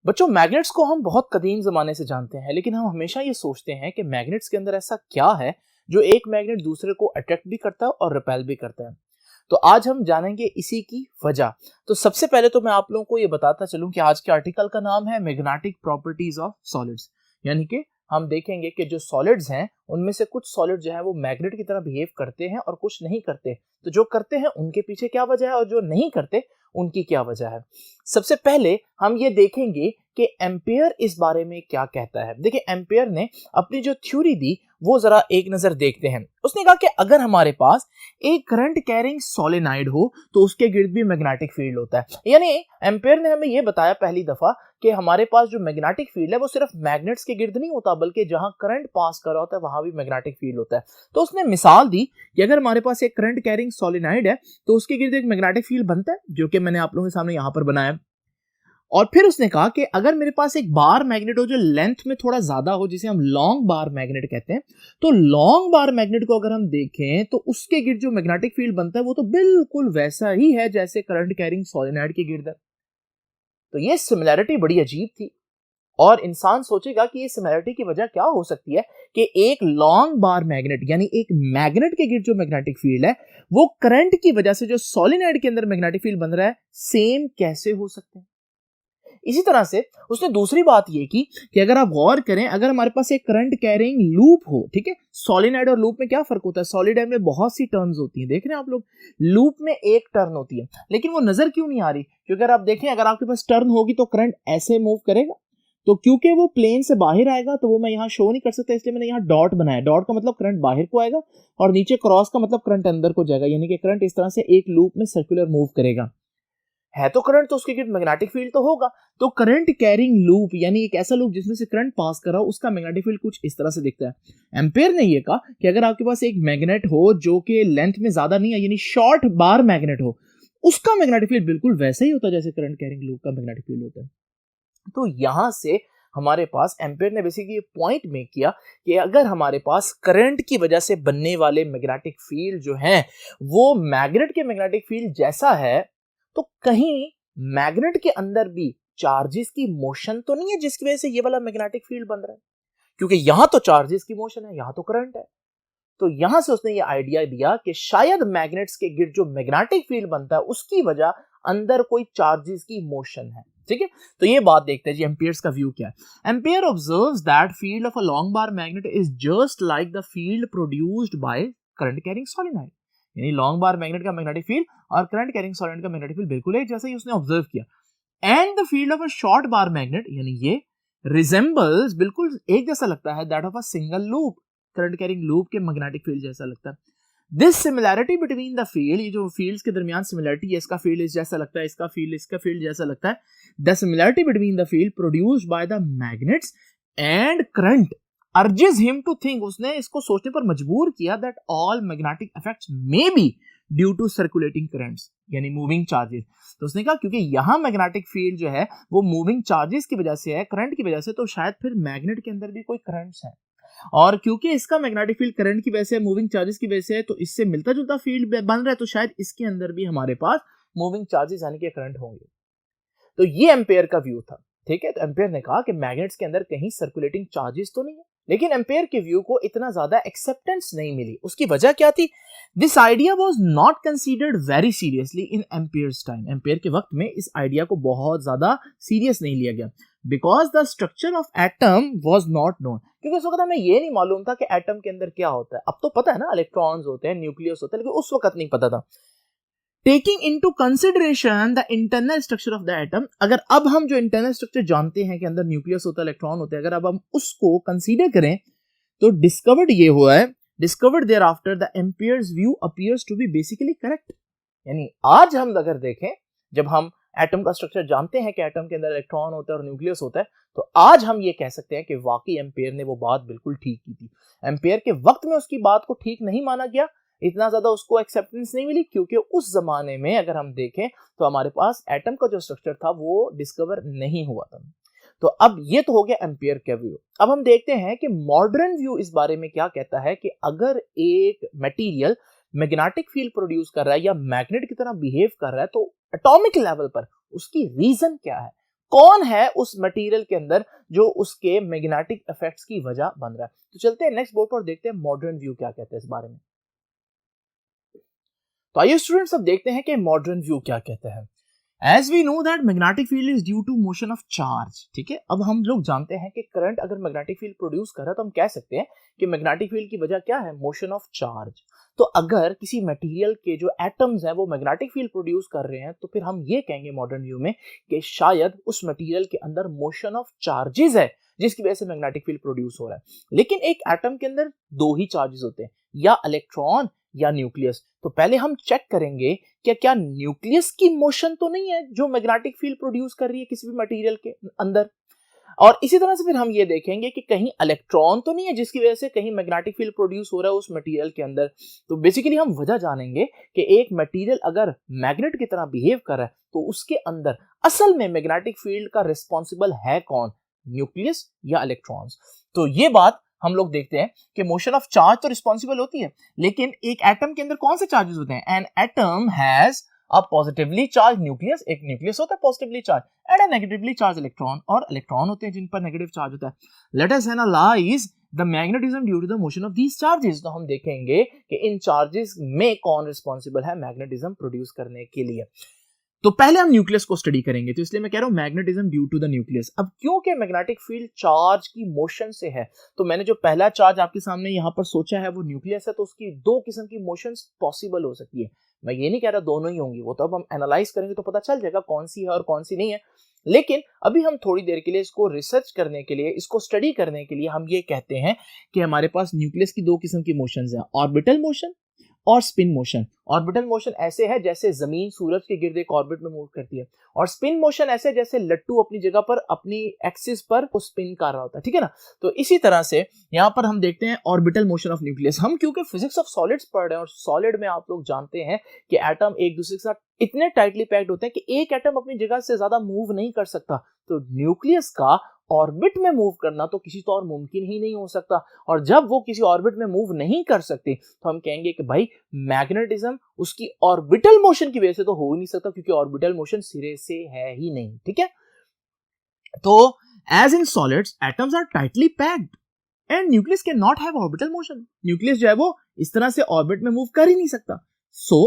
बच्चों, मैग्नेट्स को हम बहुत कदीम ज़माने से जानते हैं, लेकिन हम हमेशा ये सोचते हैं कि मैग्नेट्स के अंदर ऐसा क्या है जो एक मैग्नेट दूसरे को अट्रैक्ट भी करता है और रिपेल भी करता है। तो आज हम जानेंगे इसी की वजह। तो सबसे पहले तो मैं आप लोगों को ये बताता चलूं कि आज के आर्टिकल का नाम है मैग्नेटिक प्रॉपर्टीज ऑफ सॉलिड्स, यानी कि हम देखेंगे कि जो सॉलिड्स हैं उनमें से कुछ सॉलिड जो है वो मैग्नेट की तरह बिहेव करते हैं और कुछ नहीं करते। तो जो करते हैं उनके पीछे क्या वजह है और जो नहीं करते उनकी क्या वजह है। सबसे पहले हम ये देखेंगे कि एम्पेयर इस बारे में क्या कहता है। देखिए, एम्पेयर ने अपनी जो थ्योरी दी वो जरा एक नजर देखते हैं। उसने कहा कि अगर हमारे पास एक करंट कैरिंग सोलेनाइड हो तो उसके गिर्द भी मैग्नेटिक फील्ड होता है। यानी एम्पेयर ने हमें ये बताया पहली दफा कि हमारे पास जो मैग्नेटिक फील्ड है वो सिर्फ मैग्नेट्स के गिर्द नहीं होता, बल्कि जहां करंट पास कर रहा होता है वहां भी मैग्नेटिक फील्ड होता है। तो उसने मिसाल दी कि अगर हमारे पास एक करंट कैरिंग सोलेनाइड है तो उसके गिर्द एक मैग्नेटिक फील्ड बनता है, जो कि मैंने आप लोगों के सामने यहां पर बनाया। और फिर उसने कहा कि अगर मेरे पास एक बार मैग्नेट हो जो लेंथ में थोड़ा ज्यादा हो, जिसे हम लॉन्ग बार मैग्नेट कहते हैं, तो लॉन्ग बार मैग्नेट को अगर हम देखें तो उसके गिर्द जो मैग्नेटिक फील्ड बनता है वो तो बिल्कुल वैसा ही है जैसे करंट कैरिंग सोलेनाइड के गिर्द है। तो ये सिमिलैरिटी बड़ी अजीब थी और इंसान सोचेगा कि ये सिमिलैरिटी की वजह क्या हो सकती है कि एक लॉन्ग बार मैग्नेट यानी एक मैग्नेट के गिर्द जो मैग्नेटिक फील्ड है वो करंट की वजह से जो सोलेनाइड के अंदर मैग्नेटिक फील्ड बन रहा है सेम कैसे हो सकते हैं। इसी तरह से उसने दूसरी बात ये की कि अगर आप गौर करें, अगर हमारे पास एक करंट कैरिंग लूप हो, ठीक है, सोलेनाइड और लूप में क्या फर्क होता है? सोलेनाइड में बहुत सी टर्न्स होती हैं, देख रहे हैं आप लोग, लूप में एक टर्न होती है, लेकिन वो नजर क्यों नहीं आ रही? क्योंकि अगर आप देखें, अगर आपके पास टर्न होगी तो करंट ऐसे मूव करेगा, तो क्योंकि वो प्लेन से बाहर आएगा तो वो मैं यहाँ शो नहीं कर सकता, इसलिए मैंने यहाँ डॉट बनाया। डॉट का मतलब करंट बाहर को आएगा और नीचे क्रॉस का मतलब करंट अंदर को जाएगा, यानी कि करंट इस तरह से एक लूप में सर्कुलर मूव करेगा। है तो करंट, तो उसके गिर्द मैग्नेटिक फील्ड तो होगा। तो करंट कैरिंग लूप यानी एक ऐसा लूप जिसमें से करंट पास कर रहा हो उसका मैग्नेटिक फील्ड कुछ इस तरह से दिखता है। एम्पेयर ने ये कहा कि अगर आपके पास एक मैग्नेट हो जो कि लेंथ में ज्यादा नहीं है, यानी शॉर्ट बार मैग्नेट हो, उसका मैग्नेटिक फील्ड बिल्कुल वैसा ही होता है जैसे करंट कैरिंग लूप का मैग्नेटिक फील्ड होता है। तो यहां से हमारे पास एम्पेयर ने बेसिकली पॉइंट मेक किया कि अगर हमारे पास करंट की वजह से बनने वाले मैग्नेटिक फील्ड जो हैं वो मैग्नेट के मैग्नेटिक फील्ड जैसा है, तो कहीं मैग्नेट के अंदर भी चार्जेस की मोशन तो नहीं है जिसकी वजह से ये वाला मैग्नेटिक फील्ड बन रहा है? क्योंकि यहां तो चार्जेस की मोशन है, यहां तो करंट है। तो यहां से उसने ये आइडिया दिया कि शायद मैग्नेट्स के गिर्द जो मैग्नेटिक फील्ड बनता है उसकी वजह अंदर कोई चार्जेस की मोशन है। ठीक है, तो ये बात देखते हैं जी एम्पियर्स का व्यू क्या है। Ampere observes that field of a long bar magnet is just like the field produced by current carrying solenoid. यानी लॉन्ग बार मैग्नेट का मैग्नेटिक फील्ड और करंट कैरिंग सोलेनाइड का मैग्नेटिक फील्ड बिल्कुल एक जैसा ही उसने ऑब्जर्व किया। And the field of a short bar magnet, यानी ये रिजेंबल्स, बिल्कुल एक जैसा लगता है, that of a single loop, current carrying loop के मैग्नेटिक फील्ड जैसा लगता है। This similarity between the field, ये जो फील्ड्स के दरमियान सिमिलैरिटी है, इसका फील्ड इस जैसा लगता है, इसका फील्ड जैसा लगता है। The similarity between the field produced by the magnets and current urges him to think, उसने इसको सोचने पर मजबूर किया that all magnetic effects may be due to circulating currents, यानी मूविंग चार्जेस। तो उसने कहा क्योंकि यहां मैग्नेटिक फील्ड जो है वो मूविंग चार्जेस की वजह से है, करंट की वजह से, तो शायद फिर मैग्नेट के अंदर भी कोई करंट्स है। और क्योंकि इसका मैग्नेटिक फील्ड करंट की वजह से, मूविंग चार्जेस की वजह से है, तो इससे मिलता जुलता फील्ड बन रहा है, तो शायद इसके अंदर भी हमारे पास मूविंग चार्जेस यानी कि करंट होंगे। तो ये एम्पेयर का व्यू था। ठीक है, तो एम्पेयर ने कहा कि मैग्नेट्स के अंदर कहीं सर्कुलेटिंग चार्जेस तो नहीं है, लेकिन एम्पेयर के व्यू को इतना ज्यादा एक्सेप्टेंस नहीं मिली। उसकी वजह क्या थी? This idea was not considered very seriously in Ampere's time. Ampere के वक्त में इस आइडिया को बहुत ज्यादा सीरियस नहीं लिया गया, because the structure of atom was not known. क्योंकि उस वक्त हमें ये नहीं मालूम था कि एटम के अंदर क्या होता है। अब तो पता है ना, इलेक्ट्रॉन्स होते हैं, न्यूक्लियस होता है, लेकिन उस वक्त नहीं पता था। Taking into consideration the internal structure of the atom, अगर अब हम जो इंटरनल स्ट्रक्चर जानते हैं कि अंदर न्यूक्लियस होता है, इलेक्ट्रॉन होते हैं, अगर अब हम उसको कंसीडर करें तो डिस्कवर्ड ये हुआ है, discovered there after the Ampere's view appears to be basically correct. यानी आज हम अगर देखें, जब हम एटम का स्ट्रक्चर जानते हैं कि एटम के अंदर इलेक्ट्रॉन होता है और न्यूक्लियस होता है, तो आज हम ये कह सकते हैं कि वाकई एम्पेयर ने वो बात बिल्कुल ठीक की थी। एम्पेयर के वक्त में उसकी बात को ठीक नहीं माना गया, इतना ज्यादा उसको एक्सेप्टेंस नहीं मिली, क्योंकि उस जमाने में अगर हम देखें तो हमारे पास एटम का जो स्ट्रक्चर था वो डिस्कवर नहीं हुआ था। तो अब ये तो हो गया एम्पेयर का व्यू। अब हम देखते हैं कि मॉडर्न व्यू इस बारे में क्या कहता है कि अगर एक मटेरियल मैग्नेटिक फील्ड प्रोड्यूस कर रहा है या मैग्नेट की तरह बिहेव कर रहा है, तो एटॉमिक लेवल पर उसकी रीजन क्या है, कौन है उस मटेरियल के अंदर जो उसके मैग्नेटिक इफेक्ट्स की वजह बन रहा है। तो चलते हैं नेक्स्ट बोर्ड पर, देखते हैं मॉडर्न व्यू क्या कहते हैं इस बारे में। तो आइए स्टूडेंट्स, अब देखते हैं कि मॉडर्न व्यू क्या कहते हैं। As we know that magnetic field is due to motion of charge, ठीक है। अब हम लोग जानते हैं कि करंट अगर मैग्नेटिक फील्ड प्रोड्यूस कर रहा है तो हम कह सकते हैं कि मैग्नेटिक फील्ड की वजह क्या है, मोशन ऑफ चार्ज। तो अगर किसी मटेरियल के जो एटम्स हैं वो मैग्नेटिक फील्ड प्रोड्यूस कर रहे हैं तो फिर हम ये कहेंगे मॉडर्न व्यू में कि शायद उस मटेरियल के अंदर मोशन ऑफ चार्जेस है जिसकी वजह से मैग्नेटिक फील्ड प्रोड्यूस हो रहा है। लेकिन एक एटम के अंदर दो ही चार्जेस होते हैं, या इलेक्ट्रॉन या न्यूक्लियस। तो पहले हम चेक करेंगे कि क्या न्यूक्लियस की मोशन तो नहीं है जो मैग्नेटिक फील्ड प्रोड्यूस कर रही है किसी भी मटेरियल के अंदर, और इसी तरह से फिर हम ये देखेंगे कि कहीं इलेक्ट्रॉन तो नहीं है जिसकी वजह से कहीं मैग्नेटिक फील्ड प्रोड्यूस हो रहा है उस मटेरियल के अंदर। तो बेसिकली हम वजह जानेंगे कि एक मटेरियल अगर मैग्नेट की तरह बिहेव कर रहा है तो उसके अंदर असल में मैग्नेटिक फील्ड का रिस्पॉन्सिबल है कौन, न्यूक्लियस या इलेक्ट्रॉन्स। तो ये बात हम लोग देखते हैं कि मोशन ऑफ चार्ज तो रिस्पॉन्सिबल होती है, लेकिन एक एटम के अंदर कौन से चार्जेस होते हैं। An atom has a positively charge nucleus, एक न्यूक्लियस होता है positively charge, and a negatively charge electron, और इलेक्ट्रॉन होते हैं जिन पर नेगेटिव चार्ज होता है। Let us analyse the magnetism due to the motion of these charges. तो हम देखेंगे कि इन चार्जेस में कौन रिस्पॉन्सिबल है मैग्नेटिज्म प्रोड्यूस करने के लिए। तो पहले हम न्यूक्लियस को स्टडी करेंगे, तो इसलिए मैं कह रहा हूं magnetism due to the nucleus. अब क्योंकि मैग्नेटिक फील्ड चार्ज की मोशन से है, तो मैंने जो पहला चार्ज आपके सामने यहां पर सोचा है वो न्यूक्लियस है, तो उसकी दो किस्म की मोशंस पॉसिबल हो सकती है। मैं ये नहीं कह रहा दोनों ही होंगी, वो तो अब हम एनालाइज करेंगे तो पता चल जाएगा कौन सी है और कौन सी नहीं है। लेकिन अभी हम थोड़ी देर के लिए इसको रिसर्च करने के लिए, इसको स्टडी करने के लिए हम ये कहते हैं कि हमारे पास न्यूक्लियस की दो किस्म की मोशंस हैं, ऑर्बिटल मोशन और स्पिन मोशन। ऑर्बिटल मोशन ऐसे है जैसे जमीन सूरज के गिर्द एक ऑर्बिट में मूव करती है, और स्पिन मोशन ऐसे जैसे लट्टू अपनी जगह पर अपनी एक्सिस पर वो स्पिन कर रहा होता है, ठीक है ना। तो इसी तरह से यहाँ पर हम देखते हैं ऑर्बिटल मोशन ऑफ न्यूक्लियस। हम क्योंकि फिजिक्स ऑफ सॉलिड्स पढ़ रहे हैं और सॉलिड में आप लोग जानते हैं कि एटम एक दूसरे के साथ इतने टाइटली पैक्ड होते हैं कि एक एटम अपनी जगह से ज्यादा मूव नहीं कर सकता। तो न्यूक्लियस का ऑर्बिट में मूव करना तो किसी तो और मुमकिन ही नहीं हो सकता, और जब वो किसी ऑर्बिट में मूव नहीं कर सकते तो हम कहेंगे कि भाई मैग्नेटिज्म उसकी ऑर्बिटल मोशन की वजह से तो हो ही नहीं सकता, क्योंकि ऑर्बिटल मोशन सिरे से है ही नहीं, ठीक है। तो as in solids atoms are tightly packed and nucleus can not have orbital motion. Nucleus जो है वो इस तरह से ऑर्बिट में मूव कर ही नहीं सकता। So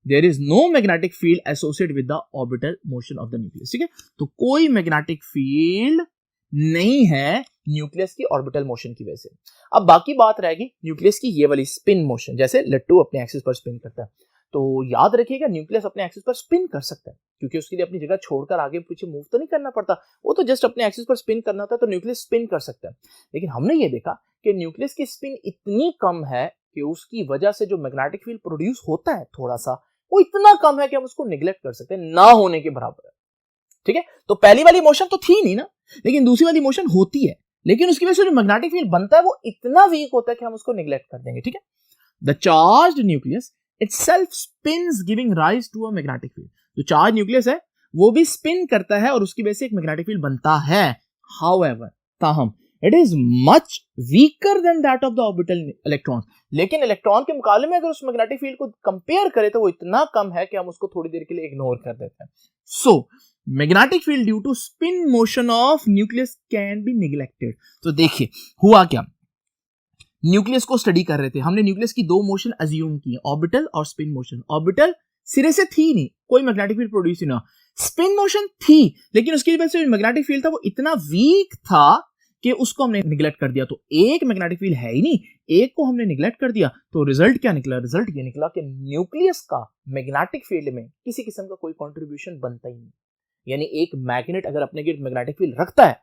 there is no magnetic field associated with the orbital motion of the nucleus, ठीक है। तो कोई मैग्नेटिक फील्ड नहीं है न्यूक्लियस की ऑर्बिटल मोशन की वजह से। अब बाकी बात रहेगी न्यूक्लियस की ये वाली स्पिन मोशन, जैसे लट्टू अपने एक्सिस पर स्पिन करता है। तो याद रखिएगा न्यूक्लियस अपने एक्सिस पर स्पिन कर सकता है, क्योंकि उसके लिए अपनी जगह छोड़कर आगे पीछे मूव तो नहीं करना पड़ता, वो तो जस्ट अपने एक्सिस पर स्पिन करना होता है, तो न्यूक्लियस स्पिन कर सकता है। लेकिन हमने ये देखा कि न्यूक्लियस की स्पिन इतनी कम है कि उसकी वजह से जो मैग्नेटिक फील्ड प्रोड्यूस होता है थोड़ा सा, वो इतना कम है कि हम उसको निगलेक्ट कर सकते हैं, ना होने के बराबर है, ठीक है। तो पहली वाली मोशन तो थी नहीं ना, लेकिन दूसरी वाली मोशन होती है, लेकिन उसकी वजह से जो मैग्नेटिक फील्ड बनता है वो इतना वीक होता है कि हम उसको निगलेक्ट कर देंगे, ठीक है। The charged nucleus itself spins giving rise to a magnetic field. जो चार्ज न्यूक्लियस है वो भी स्पिन करता है और उसकी वजह से एक मैग्नेटिक फील्ड बनता है। हाउएवर, ताहम it is much weaker than that of the orbital electron. लेकिन इलेक्ट्रॉन के मुकाबले में अगर उस मैग्नेटिक फील्ड को कंपेयर करें तो वो इतना कम है कि हम उसको थोड़ी देर के लिए इग्नोर कर देते हैं। So magnetic field due to spin motion of nucleus can be neglected. तो देखिए हुआ क्या, न्यूक्लियस को स्टडी कर रहे थे, हमने न्यूक्लियस की दो मोशन अज्यूम की, ऑर्बिटल और स्पिन मोशन। ऑर्बिटल सिरे से थी नहीं, कोई मैग्नेटिक फील्ड प्रोड्यूस ही ना। स्पिन मोशन थी, लेकिन उसकी वजह से मैग्नेटिक फील्ड था वो इतना वीक था कि उसको हमने निगलेक्ट कर दिया। तो एक मैग्नेटिक फील्ड है ही नहीं, एक को हमने निगलेक्ट कर दिया, तो रिजल्ट क्या निकला? रिजल्ट ये निकला कि न्यूक्लियस का मैग्नेटिक फील्ड में किसी किस्म का कोई कंट्रीब्यूशन बनता ही नहीं। यानी एक मैग्नेट अगर अपने गिर्द मैग्नेटिक फील्ड रखता है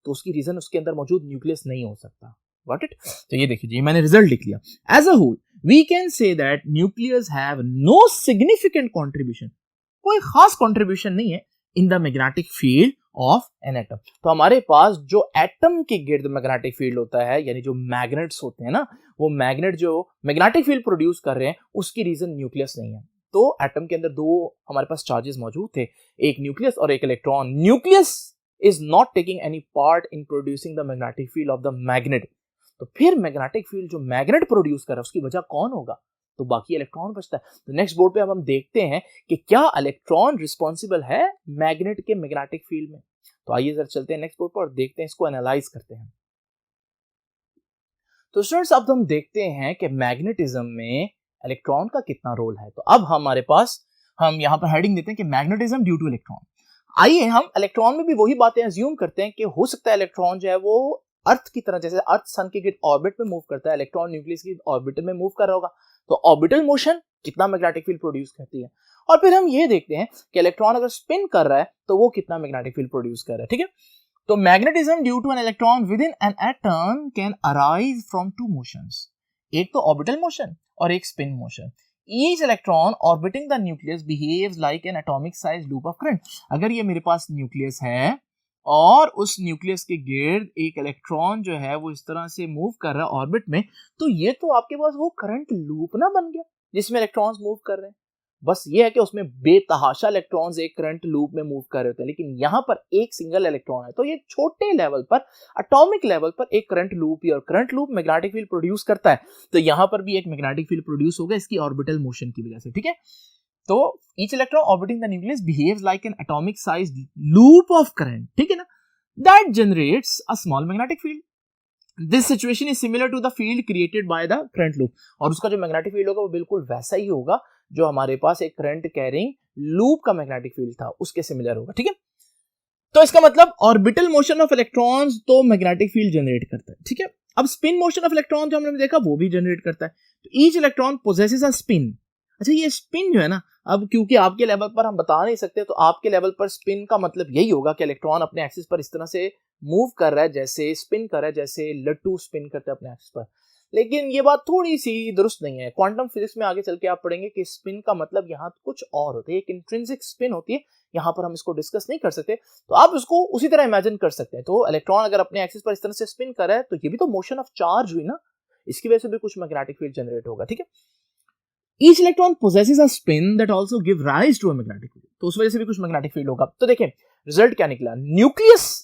तो उसकी रीजन उसके अंदर मौजूद न्यूक्लियस नहीं हो सकता। Got it? तो ये देखिए जी, मैंने रिजल्ट लिख लिया। As a whole we can say that nucleus have no significant contribution, कोई खास कंट्रीब्यूशन नहीं है in the magnetic field of an atom. तो हमारे पास जो एटम के गिर्द मैग्नेटिक फील्ड होता है, यानी जो मैग्नेट्स होते हैं ना, वो मैग्नेट जो मैग्नेटिक फील्ड प्रोड्यूस कर रहे हैं उसकी रीजन न्यूक्लियस नहीं है। तो एटम के अंदर दो हमारे पास चार्जेस मौजूद थे, एक न्यूक्लियस और एक electron. Nucleus is not taking any part in producing the magnetic field of the magnet. तो फिर मैग्नेटिक फील्ड जो मैग्नेट प्रोड्यूस कर रहा है उसकी वजह कौन होगा? तो बाकी इलेक्ट्रॉन बचता है। तो नेक्स्ट बोर्ड पे अब हम देखते हैं कि क्या इलेक्ट्रॉन रिस्पॉन्सिबल है मैग्नेट के मैग्नेटिक फील्ड में। तो आइए जरा चलते हैं नेक्स्ट बोर्ड पर और देखते हैं, इसको एनालाइज करते हैं। तो स्टूडेंट्स अब हम देखते हैं कि मैग्नेटिज्म में इलेक्ट्रॉन का कितना रोल है। तो अब हमारे पास हम यहाँ पर हेडिंग देते हैं कि मैग्नेटिज्म ड्यू टू इलेक्ट्रॉन। आइए हम इलेक्ट्रॉन में भी वही बातें अज्यूम करते हैं कि हो सकता है इलेक्ट्रॉन जो है वो अर्थ की तरह, जैसे अर्थ सन के ऑर्बिट में मूव करता है, इलेक्ट्रॉन न्यूक्लियस की ऑर्बिट में मूव कर रहा होगा, तो ऑर्बिटल मोशन कितना मैग्नेटिक फील्ड प्रोड्यूस करती है। और फिर हम ये देखते हैं कि इलेक्ट्रॉन अगर स्पिन कर रहा है तो वो कितना मैग्नेटिक फील्ड प्रोड्यूस कर रहा है। ठीक है, तो magnetism due to an electron within an atom can arise from two motions, एक तो ऑर्बिटल मोशन और एक spin motion. Each electron orbiting the nucleus behaves like an atomic size loop of current। अगर ये मेरे पास nucleus है और उस न्यूक्लियस के गिर्द एक इलेक्ट्रॉन जो है वो इस तरह से मूव कर रहा है ऑर्बिट में, तो ये तो आपके पास वो करंट लूप ना बन गया जिसमें इलेक्ट्रॉन्स मूव कर रहे हैं। बस ये है कि उसमें बेतहाशा इलेक्ट्रॉन्स एक करंट लूप में मूव कर रहे होते हैं, लेकिन यहाँ पर एक सिंगल इलेक्ट्रॉन है, तो ये छोटे लेवल पर, एटॉमिक लेवल पर एक करंट लूप, और current loop magnetic field produce करता है। तो यहाँ पर भी एक मैग्नेटिक फील्ड प्रोड्यूस होगा इसकी ऑर्बिटल मोशन की वजह से। ठीक है, तो each electron orbiting the nucleus behaves like an atomic size loop of current, ठीक है ना, that generates a small magnetic field. This situation is similar to the field created by the current loop. और उसका जो magnetic field होगा वो बिल्कुल वैसा ही होगा जो हमारे पास एक करंट कैरिंग लूप का मैग्नेटिक फील्ड था, उसके सिमिलर होगा। ठीक है, तो इसका मतलब ऑर्बिटल मोशन ऑफ इलेक्ट्रॉन्स तो मैग्नेटिक फील्ड जनरेट करता है। ठीक है, अब स्पिन मोशन ऑफ इलेक्ट्रॉन जो हमने देखा वो भी जनरेट करता है। तो each electron possesses a spin. अच्छा, ये स्पिन जो है ना, अब क्योंकि आपके लेवल पर हम बता नहीं सकते, तो आपके लेवल पर स्पिन का मतलब यही होगा कि इलेक्ट्रॉन अपने एक्सिस पर इस तरह से मूव कर रहा है, जैसे स्पिन कर रहा है, जैसे लट्टू स्पिन करता है अपने एक्सिस पर। लेकिन ये बात थोड़ी सी दुरुस्त नहीं है। क्वांटम फिजिक्स में आगे चल के आप पढ़ेंगे कि स्पिन का मतलब यहाँ कुछ और होता है, एक इंट्रिंसिक स्पिन होती है, यहाँ पर हम इसको डिस्कस नहीं कर सकते। तो आप इसको उसी तरह इमेजिन कर सकते हैं। तो इलेक्ट्रॉन अगर अपने एक्सिस पर इस तरह से स्पिन कर रहा है, तो ये भी तो मोशन ऑफ चार्ज हुई ना, इसकी वजह से भी कुछ मैग्नेटिक फील्ड जनरेट होगा। ठीक है, each electron possesses a spin that also give rise to a magnetic field, तो उस वजह से भी कुछ मैग्नेटिक फील्ड होगा। तो देखिए रिजल्ट क्या निकला, न्यूक्लियस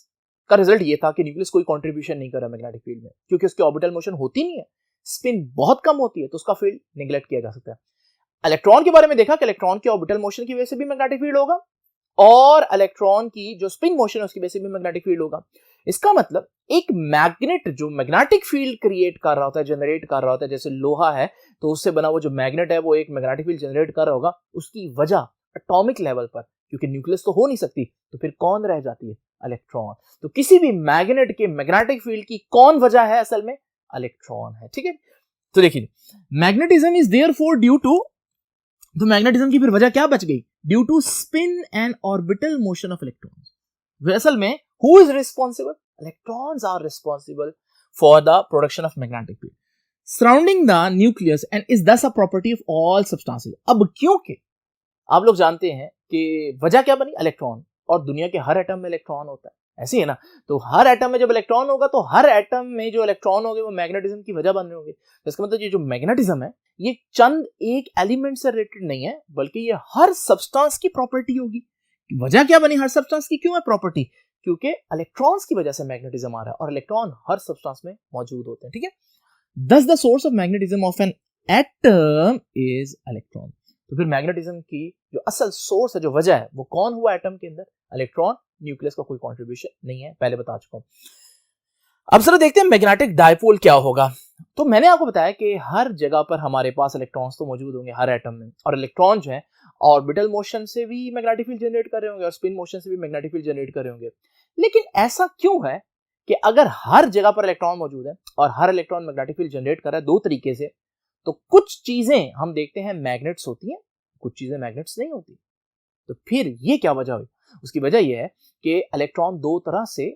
का रिजल्ट ये था कि न्यूक्लियस कोई कंट्रीब्यूशन नहीं कर रहा मैग्नेटिक फील्ड में, क्योंकि उसकी ऑर्बिटल मोशन होती नहीं है, स्पिन बहुत कम होती है, तो उसका फील्ड निगलेक्ट किया जा सकता है। इलेक्ट्रॉन के बारे में देखा कि इलेक्ट्रॉन की ऑर्बिटल मोशन की वजह से भी मैग्नेटिक फील्ड होगा, और इलेक्ट्रॉन की जो स्पिन मोशन है उसकी वजह से भी मैग्नेटिक फील्ड होगा। इसका मतलब एक मैग्नेट जो मैग्नेटिक फील्ड क्रिएट कर रहा होता है, जनरेट कर रहा होता है, जैसे लोहा है तो उससे बना वो जो मैग्नेट है वो एक मैग्नेटिक फील्ड जनरेट कर रहा होगा, उसकी वजह एटॉमिक लेवल पर, क्योंकि न्यूक्लियस तो हो नहीं सकती, तो फिर कौन रह जाती है, इलेक्ट्रॉन। तो किसी भी मैग्नेट के मैग्नेटिक फील्ड की कौन वजह है, असल में इलेक्ट्रॉन है। ठीक है, तो देखिए magnetism is therefore due to, तो मैग्नेटिज्म की फिर वजह क्या बच गई, due to spin and orbital motion of electrons. असल में who is responsible, electrons are responsible for the production of magnetic field surrounding the nucleus and is thus a property of all substances. अब क्योंकि आप लोग जानते हैं कि वजह क्या बनी, इलेक्ट्रॉन, और दुनिया के हर एटम में इलेक्ट्रॉन होता है, ऐसे है ना, तो हर एटम में जब इलेक्ट्रॉन होगा तो हर एटम में जो इलेक्ट्रॉन होंगे वो मैग्नेटिज्म की वजह बन रहे होंगे। तो इसका मतलब ये जो मैग्नेटिज्म है ये चंद एक एलिमेंट से रिलेटेड नहीं है, बल्कि ये हर सब्सटेंस की प्रॉपर्टी होगी। वजह क्या बनी हर सब्सटेंस की, क्यों है प्रॉपर्टी, क्योंकि इलेक्ट्रॉन्स की वजह से मैग्नेटिज्म आ रहा है, और इलेक्ट्रॉन हर सब्सटेंस में मौजूद होते हैं। ठीक है, thus the source of magnetism of an atom is electron। तो फिर मैग्नेटिज्म की जो असल सोर्स है, जो वजह है, वो कौन हुआ एटम के अंदर, इलेक्ट्रॉन। न्यूक्लियस का कोई कंट्रीब्यूशन नहीं है, पहले बता चुका हूं। अब सर देखते हैं मैग्नेटिक डायपोल क्या होगा। तो मैंने आपको बताया कि हर जगह पर हमारे पास इलेक्ट्रॉन्स तो मौजूद होंगे हर एटम में, और इलेक्ट्रॉन जो है ऑर्बिटल मोशन से भी मैग्नेटिक फील्ड जनरेट कर रहे होंगे और स्पिन मोशन से भी मैग्नेटिक फील्ड जनरेट कर रहे होंगे। लेकिन ऐसा क्यों है कि अगर हर जगह पर इलेक्ट्रॉन मौजूद है और हर इलेक्ट्रॉन मैग्नेटिक फील्ड जनरेट कर रहा है दो तरीके से, तो कुछ चीजें हम देखते हैं मैग्नेट्स होती हैं, कुछ चीजें मैग्नेट्स नहीं होती। तो फिर ये क्या वजह हुई, उसकी वजह यह है कि इलेक्ट्रॉन दो तरह से,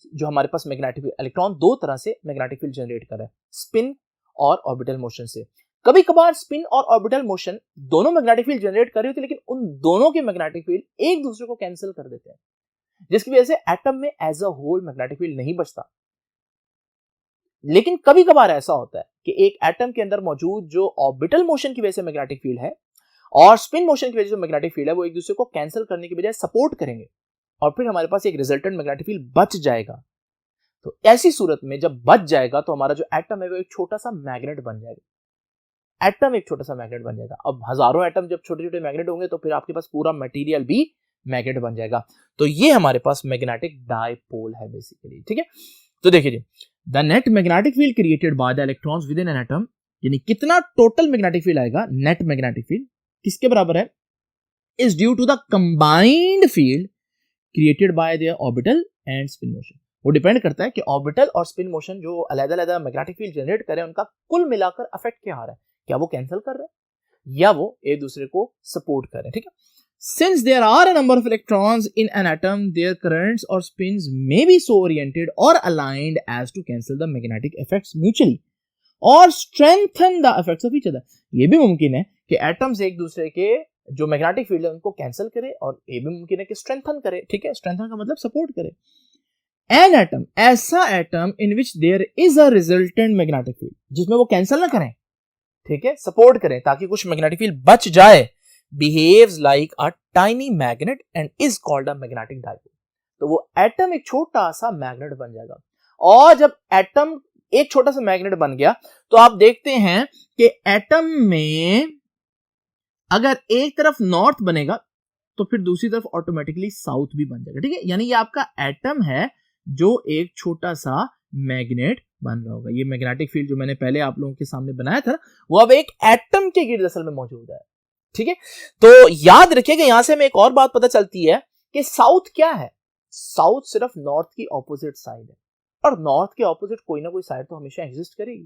जो हमारे पास मैग्नेटिक इलेक्ट्रॉन दो तरह से मैग्नेटिक फील्ड जनरेट कर रहा है, स्पिन और ऑर्बिटल मोशन से। कभी कभार स्पिन और ऑर्बिटल मोशन दोनों मैग्नेटिक फील्ड जनरेट कर रही होती है, लेकिन उन दोनों के मैग्नेटिक फील्ड एक दूसरे को कैंसिल कर देते हैं, जिसकी वजह से एटम में as a whole magnetic field नहीं बचता। लेकिन कभी कभार ऐसा होता है कि एक एटम के अंदर मौजूद जो ऑर्बिटल मोशन की वजह से मैग्नेटिक फील्ड है और स्पिन मोशन की वजह से मैग्नेटिक फील्ड है, वो एक दूसरे को कैंसिल करने की बजाय सपोर्ट करेंगे, और फिर हमारे पास एक रिजल्टेंट मैग्नेटिक फील्ड बच जाएगा। तो ऐसी सूरत में जब बच जाएगा तो हमारा जो एटम है वो एक छोटा सा मैग्नेट बन जाएगा। एटम एक छोटा सा मैग्नेट बन जाएगा। अब हजारों एटम जब छोटे छोटे मैग्नेट होंगे तो फिर आपके पास पूरा मटेरियल भी मैग्नेट बन जाएगा। तो ये हमारे पास मैग्नेटिक डायपोल है बेसिकली, ठीक है। तो देखिए जी, the net magnetic field created by the electrons within an atom, यानी कितना टोटल मैग्नेटिक फील्ड आएगा, नेट मैग्नेटिक फील्ड किसके बराबर है, is due to the combined field created by their orbital and spin motion. वो depend करता है कि ऑर्बिटल और स्पिन मोशन जो अलग-अलग मैग्नेटिक फील्ड जनरेट करें, उनका कुल मिलाकर इफेक्ट क्या आ रहा है, क्या वो कैंसिल कर रहे हैं या वो एक दूसरे को सपोर्ट कर रहे हैं, ठीक है। Since there are a number of electrons in an atom, their currents or spins may be so oriented or aligned as to cancel the magnetic effects mutually or strengthen the effects of each other। ये भी मुमकिन है कि atoms एक दूसरे के जो magnetic field है उनको कैंसिल करे, और ये भी मुमकिन है कि स्ट्रेंथन करे, ठीक है। स्ट्रेंथन का मतलब सपोर्ट करे। एन एटम, ऐसा atom in which there is a resultant magnetic field, जिसमें वो कैंसिल ना करें, ठीक है, सपोर्ट करें ताकि कुछ मैग्नेटिक फील्ड बच जाए, behaves like a tiny magnet and is called a magnetic dipole। तो वो एटम एक छोटा सा मैग्नेट बन जाएगा। और जब एटम एक छोटा सा मैग्नेट बन गया तो आप देखते हैं कि एटम में अगर एक तरफ नॉर्थ बनेगा तो फिर दूसरी तरफ ऑटोमेटिकली साउथ भी बन जाएगा, ठीक है। यानी ये आपका एटम है जो एक छोटा सा मैग्नेट बन रहा होगा। ये मैग्नेटिक फील्ड जो मैंने पहले आप लोगों के सामने बनाया था वो अब एक एटम के गिर्द असल में मौजूद है, ठीक है। तो याद रखिएगा, यहां से हमें एक और बात पता चलती है कि साउथ क्या है, साउथ सिर्फ नॉर्थ की ऑपोजिट साइड है, और नॉर्थ के ऑपोजिट कोई ना कोई साइड तो हमेशा एग्जिस्ट करेगी।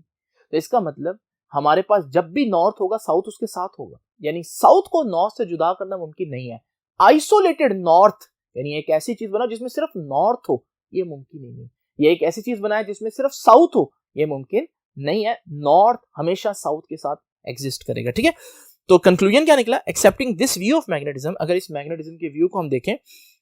तो इसका मतलब हमारे पास जब भी नॉर्थ होगा साउथ उसके साथ होगा, यानी साउथ को नॉर्थ से जुदा करना मुमकिन नहीं है। आइसोलेटेड नॉर्थ, यानी एक ऐसी चीज बनाओ जिसमें सिर्फ नॉर्थ हो, ये मुमकिन ही नहीं। ये एक ऐसी चीज बनाए जिसमें सिर्फ साउथ हो, ये मुमकिन नहीं है। नॉर्थ हमेशा साउथ के साथ एग्जिस्ट करेगा, ठीक है। तो कंक्लूजन क्या निकला, accepting this view of magnetism, अगर इस मैग्नेटिज्म के व्यू को हम देखें,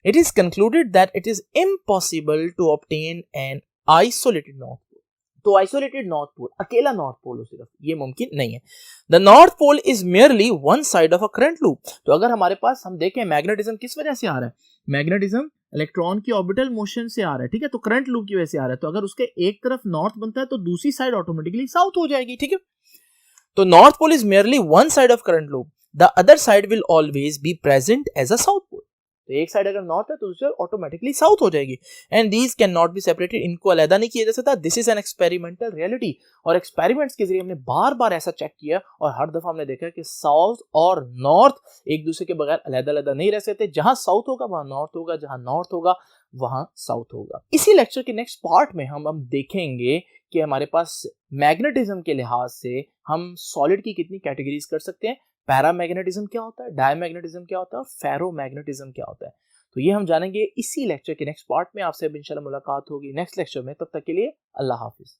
it is concluded that it is impossible to obtain an isolated north pole. तो आइसोलेटेड नॉर्थ पोल, अकेला नॉर्थ पोल हो सिर्फ, ये मुमकिन नहीं है। The north pole is merely one side of a current loop. तो अगर हमारे पास हम देखें मैग्नेटिज्म किस वजह से आ रहा है, मैग्नेटिज्म इलेक्ट्रॉन की ऑर्बिटल मोशन से आ रहा है, ठीक है, तो करंट लूप की वजह से आ रहा है। तो अगर उसके एक तरफ नॉर्थ बनता है तो दूसरी साइड ऑटोमेटिकली साउथ हो जाएगी, ठीक है। तो north pole is merely one side of current loop, the other side will always be present as a south pole. तो एक साइड अगर नॉर्थ है तो दूसरी ऑटोमेटिकली साउथ हो जाएगी। And these can not be separated, इनको अलग नहीं किया जा सकता। This is an experimental reality, और एक्सपेरिमेंट्स के जरिए हमने बार बार ऐसा चेक किया और हर दफा हमने देखा कि साउथ और नॉर्थ एक दूसरे के बगैर अलग नहीं रह सकते। जहां साउथ होगा वहां नॉर्थ होगा, जहां नॉर्थ होगा वहां साउथ होगा। इसी लेक्चर के नेक्स्ट पार्ट में हम देखेंगे कि हमारे पास मैग्नेटिज्म के लिहाज से हम सॉलिड की कितनी कैटेगरीज कर सकते हैं, पैरामैग्नेटिज्म क्या होता है, डायमैग्नेटिज्म क्या होता है, और फेरोमैग्नेटिज्म क्या होता है। तो ये हम जानेंगे इसी लेक्चर के नेक्स्ट पार्ट में। आपसे अब इंशाल्लाह मुलाकात होगी नेक्स्ट लेक्चर में। तब तक के लिए अल्लाह हाफिज।